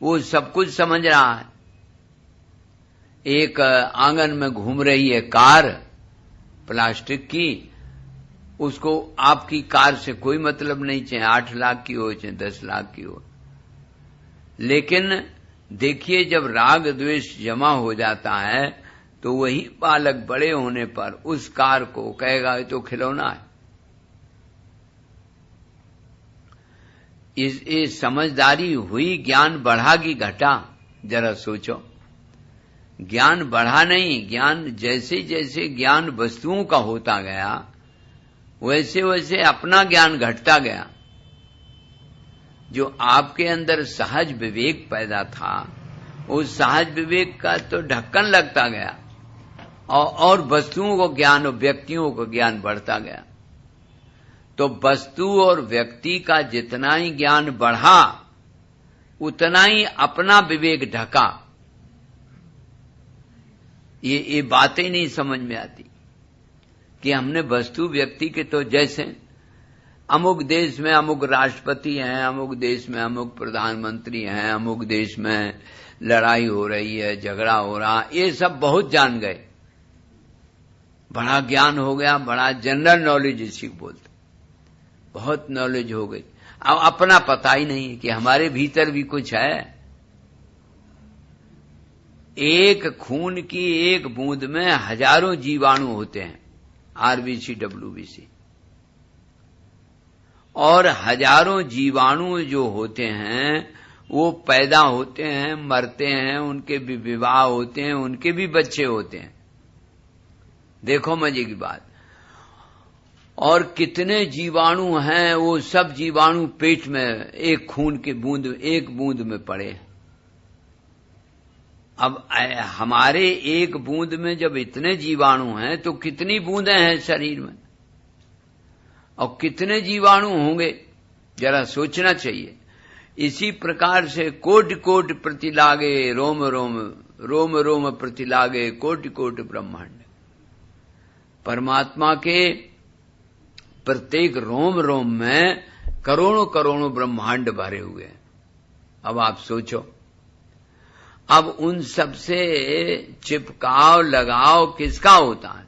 वो सब कुछ समझ रहा है। एक आंगन में घूम रही है कार प्लास्टिक की, उसको आपकी कार से कोई मतलब नहीं, चाहे 8 लाख की हो चाहे 10 लाख की हो। लेकिन देखिए, जब राग द्वेष जमा हो जाता है तो वही बालक बड़े होने पर उस कार को कहेगा ये तो खिलौना है। इस समझदारी हुई, ज्ञान बढ़ा कि घटा, जरा सोचो। ज्ञान बढ़ा नहीं, ज्ञान जैसे जैसे ज्ञान वस्तुओं का होता गया वैसे वैसे अपना ज्ञान घटता गया। जो आपके अंदर सहज विवेक पैदा था, उस सहज विवेक का तो ढक्कन लगता गया और वस्तुओं को ज्ञान और व्यक्तियों को ज्ञान बढ़ता गया। तो वस्तु और व्यक्ति का जितना ही ज्ञान बढ़ा उतना ही अपना विवेक ढका। ये बातें नहीं समझ में आती कि हमने वस्तु व्यक्ति के, तो जैसे अमुक देश में अमुक राष्ट्रपति हैं, अमुक देश में अमुक प्रधानमंत्री हैं, अमुक देश में लड़ाई हो रही है, झगड़ा हो रहा, ये सब बहुत जान गए, बड़ा ज्ञान हो गया, बड़ा जनरल नॉलेज इसी को बोलते, बहुत नॉलेज हो गई। अब अपना पता ही नहीं कि हमारे भीतर भी कुछ है। एक खून की एक बूंद में हजारों जीवाणु होते हैं, आरबीसी डब्ल्यूबीसी, और हजारों जीवाणु जो होते हैं वो पैदा होते हैं, मरते हैं, उनके भी विवाह होते हैं, उनके भी बच्चे होते हैं। देखो मजे की बात। और कितने जीवाणु हैं, वो सब जीवाणु पेट में एक खून के बूंद, एक बूंद में पड़े। अब हमारे एक बूंद में जब इतने जीवाणु हैं तो कितनी बूंदें हैं शरीर में, और कितने जीवाणु होंगे, जरा सोचना चाहिए। इसी प्रकार से कोटि कोटि प्रतिलागे रोम रोम, रोम रोम प्रतिलागे कोटि कोटि ब्रह्मांड। परमात्मा के प्रत्येक रोम रोम में करोड़ों करोड़ों ब्रह्मांड भरे हुए हैं। अब आप सोचो, अब उन सब से चिपकाव लगाव किसका होता है?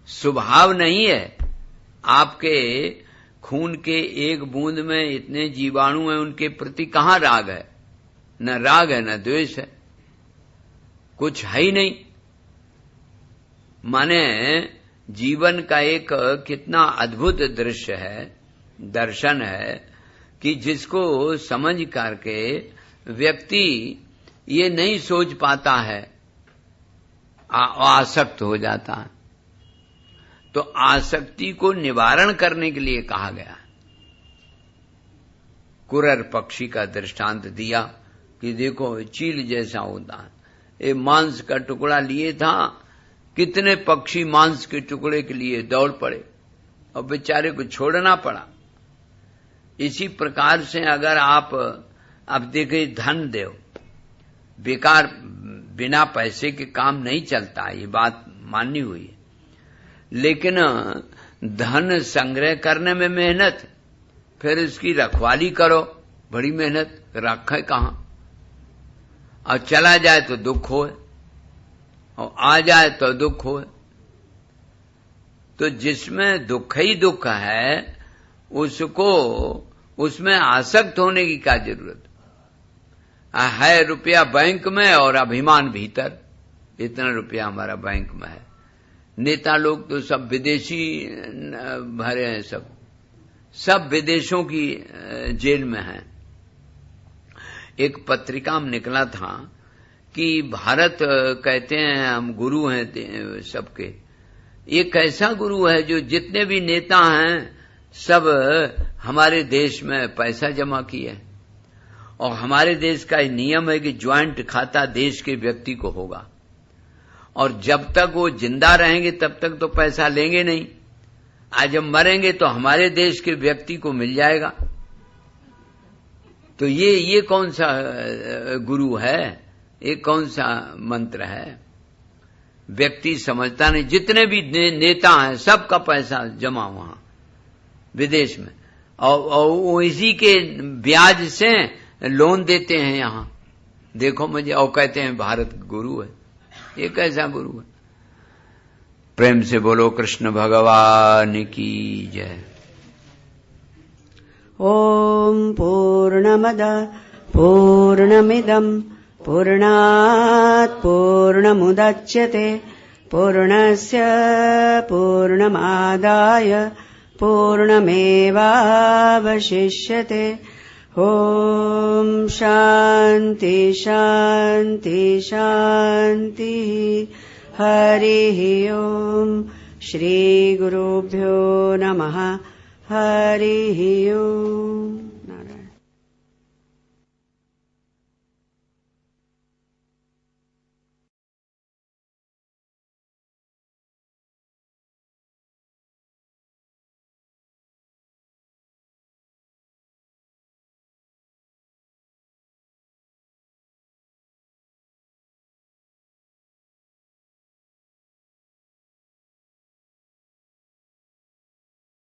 स्वभाव नहीं है। आपके खून के एक बूंद में इतने जीवाणु हैं, उनके प्रति कहां राग है? न राग है, न द्वेष है, कुछ है ही नहीं। माने जीवन का एक कितना अद्भुत दृश्य है, दर्शन है, कि जिसको समझ करके व्यक्ति ये नहीं सोच पाता है, आसक्त हो जाता है। तो आसक्ति को निवारण करने के लिए कहा गया। कुरर पक्षी का दृष्टांत दिया कि देखो चील जैसा होता है, ये मांस का टुकड़ा लिए था, कितने पक्षी मांस के टुकड़े के लिए दौड़ पड़े और बेचारे को छोड़ना पड़ा। इसी प्रकार से अगर आप अब देखे, धन देव बेकार, बिना पैसे के काम नहीं चलता, ये बात माननी हुई है। लेकिन धन संग्रह करने में मेहनत, फिर इसकी रखवाली करो, बड़ी मेहनत, रखे कहां, और चला जाए तो दुख हो, और आ जाए तो दुख हो। तो जिसमें दुख ही दुख है, उसको उसमें आसक्त होने की क्या जरूरत है? रुपया बैंक में और अभिमान भीतर, इतना रुपया हमारा बैंक में है। नेता लोग तो सब विदेशी भरे हैं, सब विदेशों की जेल में हैं। एक पत्रिका में निकला था कि भारत कहते हैं हम गुरु हैं सबके। ये कैसा गुरु है जो जितने भी नेता हैं सब हमारे देश में पैसा जमा किए, और हमारे देश का नियम है कि ज्वाइंट खाता देश के व्यक्ति को होगा, और जब तक वो जिंदा रहेंगे तब तक तो पैसा लेंगे नहीं, आज जब मरेंगे तो हमारे देश के व्यक्ति को मिल जाएगा। तो ये कौन सा गुरु है? ये कौन सा मंत्र है? व्यक्ति समझता नहीं। जितने भी नेता हैं सबका पैसा जमा वहां विदेश में, और इसी के ब्याज से लोन देते हैं यहां। देखो मुझे, और कहते हैं भारत गुरु है। ये कैसा गुरु है? प्रेम से बोलो कृष्ण भगवान की जय। ओम पूर्णमद पूर्णमिदं पूर्णात् पूर्णमुदच्यते पूर्णस्य पूर्णमादाय पूर्णमेवावशिष्यते। ॐ शान्ति शान्ति शान्तिः। हरिः ॐ। श्रीगुरुभ्यो नमः। हरिः ॐ। नारायण।